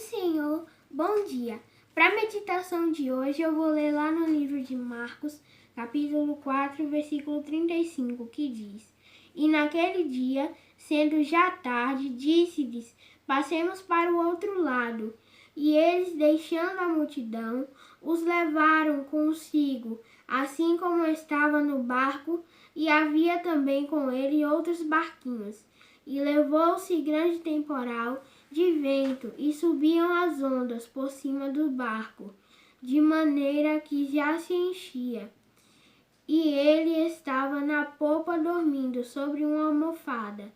do Senhor, bom dia. Para a meditação de hoje eu vou ler lá no livro de Marcos, capítulo 4, versículo 35, que diz: E naquele dia, sendo já tarde, disse-lhes: Passemos para o outro lado. E eles, deixando a multidão, os levaram consigo, assim como estava no barco, e havia também com ele outros barquinhos. E levou-se grande temporal de vento, e subiam as ondas por cima do barco, de maneira que já se enchia. E ele estava na popa dormindo sobre uma almofada.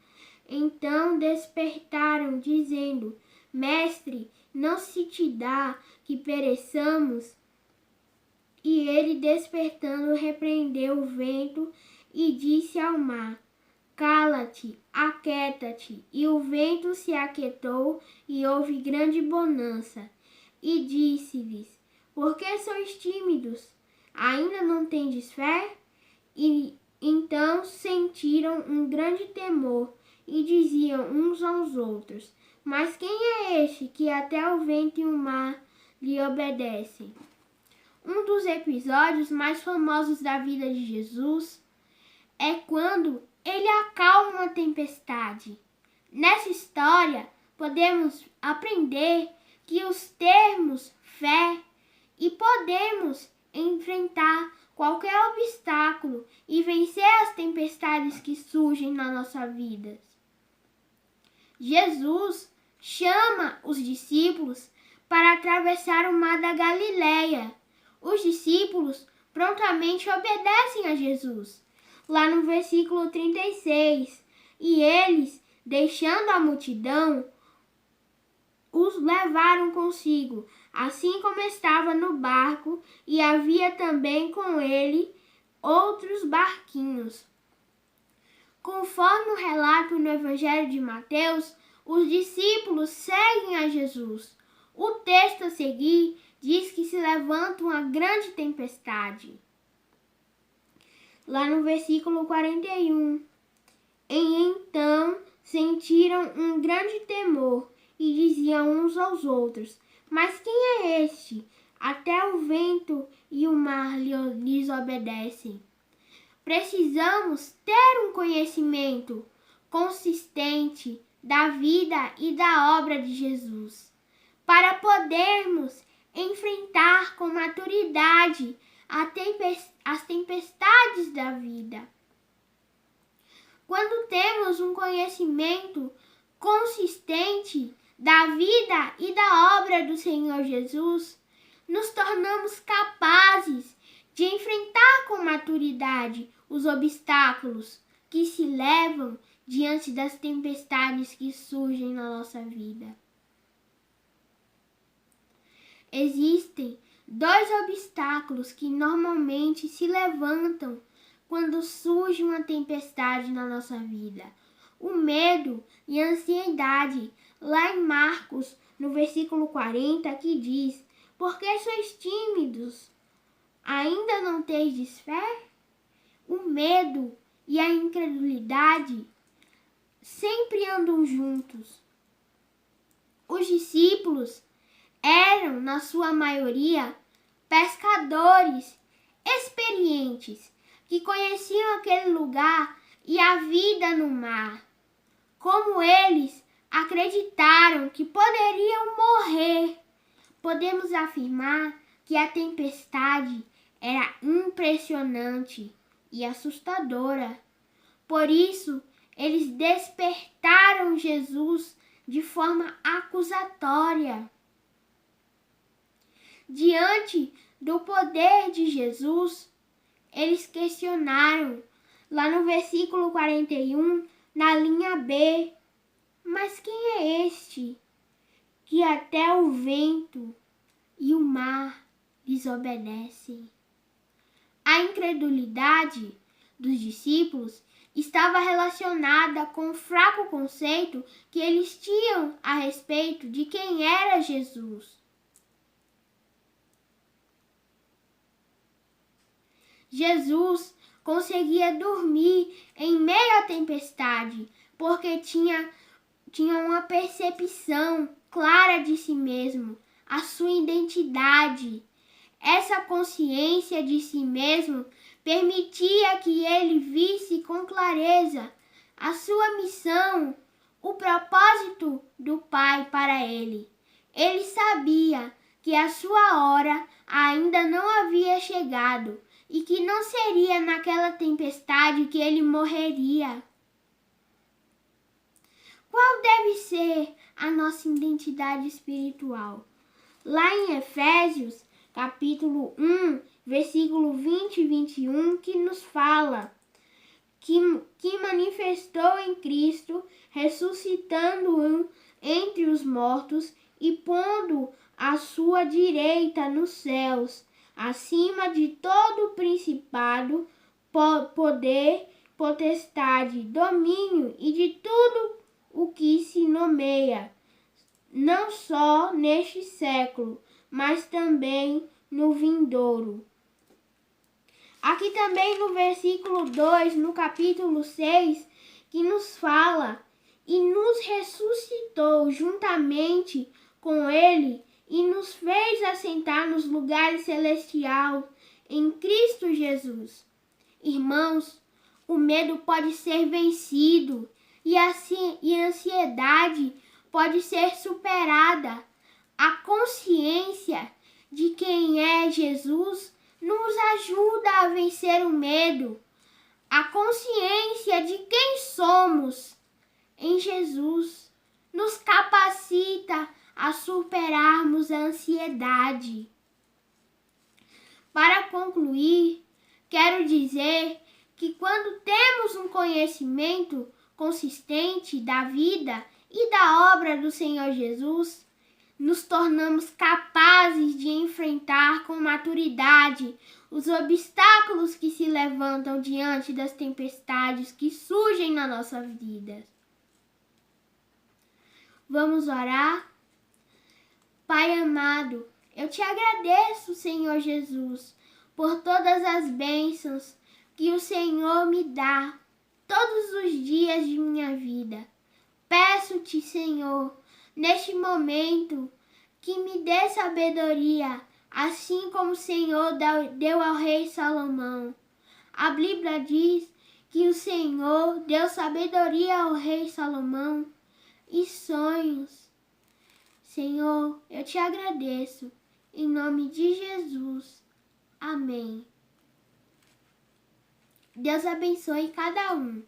Então despertaram, dizendo: Mestre, não se te dá que pereçamos? E ele, despertando, repreendeu o vento e disse ao mar: Cala-te, aquieta-te. E o vento se aquietou e houve grande bonança. E disse-lhes: Por que sois tímidos? Ainda não tendes fé? E então sentiram um grande temor e diziam uns aos outros: Mas quem é este que até o vento e o mar lhe obedecem? Um dos episódios mais famosos da vida de Jesus é quando ele acalma uma tempestade. Nessa história, podemos aprender que os termos fé e podemos enfrentar qualquer obstáculo e vencer as tempestades que surgem na nossa vida. Jesus chama os discípulos para atravessar o mar da Galileia. Os discípulos prontamente obedecem a Jesus. Lá no versículo 36, e eles, deixando a multidão, os levaram consigo, assim como estava no barco, e havia também com ele outros barquinhos. Conforme o relato no Evangelho de Mateus, os discípulos seguem a Jesus. O texto a seguir diz que se levanta uma grande tempestade. Lá no versículo 41, e então sentiram um grande temor e diziam uns aos outros: Mas quem é este? Até o vento e o mar lhes obedecem. Precisamos ter um conhecimento consistente da vida e da obra de Jesus, para podermos enfrentar com maturidade as tempestades da vida. Quando temos um conhecimento consistente da vida e da obra do Senhor Jesus, nos tornamos capazes de enfrentar com maturidade os obstáculos que se levam diante das tempestades que surgem na nossa vida. Existem dois obstáculos que normalmente se levantam quando surge uma tempestade na nossa vida: o medo e a ansiedade. Lá em Marcos, no versículo 40, que diz: Por que sois tímidos? Ainda não tendes fé? O medo e a incredulidade sempre andam juntos. Os discípulos eram, na sua maioria, pescadores experientes que conheciam aquele lugar e a vida no mar. Como eles acreditaram que poderiam morrer, podemos afirmar que a tempestade era impressionante e assustadora. Por isso, eles despertaram Jesus de forma acusatória. Diante do poder de Jesus, eles questionaram, lá no versículo 41, na linha B: Mas quem é este que até o vento e o mar lhes obedecem? A incredulidade dos discípulos estava relacionada com o fraco conceito que eles tinham a respeito de quem era Jesus. Jesus conseguia dormir em meio à tempestade, porque tinha uma percepção clara de si mesmo, a sua identidade. Essa consciência de si mesmo permitia que ele visse com clareza a sua missão, o propósito do Pai para ele. Ele sabia que a sua hora ainda não havia chegado e que não seria naquela tempestade que ele morreria. Qual deve ser a nossa identidade espiritual? Lá em Efésios, capítulo 1, versículo 20 e 21, que nos fala que manifestou em Cristo, ressuscitando-o entre os mortos e pondo à sua direita nos céus, acima de todo principado, poder, potestade, domínio e de tudo o que se nomeia, não só neste século, mas também no vindouro. Aqui também no versículo 2, no capítulo 6, que nos fala: e nos ressuscitou juntamente com ele e nos fez assentar nos lugares celestiais em Cristo Jesus. Irmãos, o medo pode ser vencido e a ansiedade pode ser superada. A consciência de quem é Jesus nos ajuda a vencer o medo. A consciência de quem somos em Jesus nos capacita a superarmos a ansiedade. Para concluir, quero dizer que quando temos um conhecimento consistente da vida e da obra do Senhor Jesus, nos tornamos capazes de enfrentar com maturidade os obstáculos que se levantam diante das tempestades que surgem na nossa vida. Vamos orar? Pai amado, eu te agradeço, Senhor Jesus, por todas as bênçãos que o Senhor me dá todos os dias de minha vida. Peço-te, Senhor, neste momento, que me dê sabedoria, assim como o Senhor deu ao rei Salomão. A Bíblia diz que o Senhor deu sabedoria ao rei Salomão e sonhos. Senhor, eu te agradeço. Em nome de Jesus. Amém. Deus abençoe cada um.